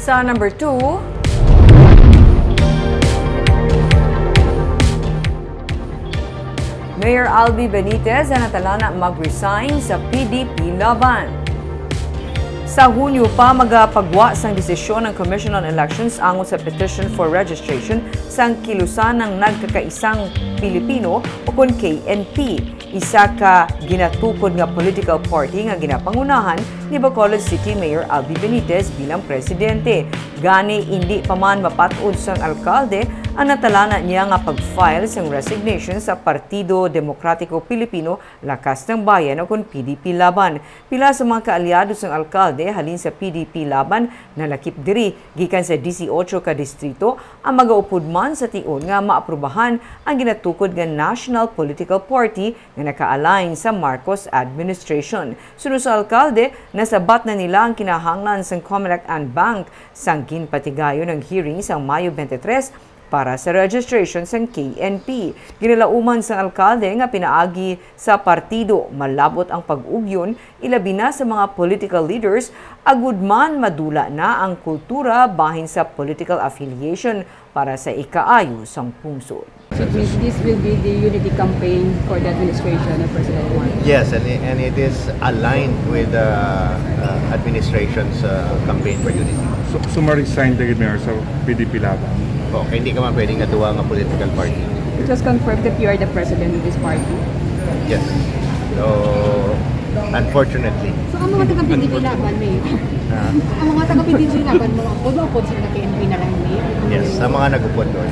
Sa number 2, Mayor Albee Benitez na natalana mag-resign sa PDP-Laban. Sa Hunyo pa magapagwa sang desisyon ng Commission on Elections angon sa petition for registration sang kilusan ng nagkakaisang Pilipino o kon KNP. Isa ka ginatukod nga political party nga ginapangunahan ni Bacolod City Mayor Albee Benitez bilang presidente. Gani hindi pa man mapat-od sang alkalde ang natalana niya nga pag-file sang resignation sa Partido Demokratiko Pilipino Lakas ng Bayan o kon PDP-Laban. Pila sa mga kaalyado sang alkalde halin sa PDP-Laban na lakip diri gikan sa 18 ka distrito ang magaupod man sa tion nga maaprubahan ang ginatukod nga National Political Party nga naka-align sa Marcos administration. Sunod sa alkalde, nasabat na nila ang kinahanglan sang Comelec and Bank sang ginpatigayon ng hearing sa Mayo 23 para sa registration sa KNP. Ginalauman sa alkalde nga pinaagi sa partido malabot ang pag-ugyon ilabi na sa mga political leaders agud man madula na ang kultura bahin sa political affiliation para sa ikaayo sang pungsod. This will be the unity campaign for the administration of President Juan. Yes, and it is aligned with the administration's campaign for unity. So ma-resign the mayor sa PDP-Laban. Okay, hindi ka man pwedeng katuwa ng political party. It was confirmed that you are the president of this party. Yes. So, unfortunately. So, ang mga taga-PDP-Laban, Mayor? Ang mga taga-PDP-Laban, mga upod sila KNP na lang, Mayor? Yes, sa mga nag-upod doon.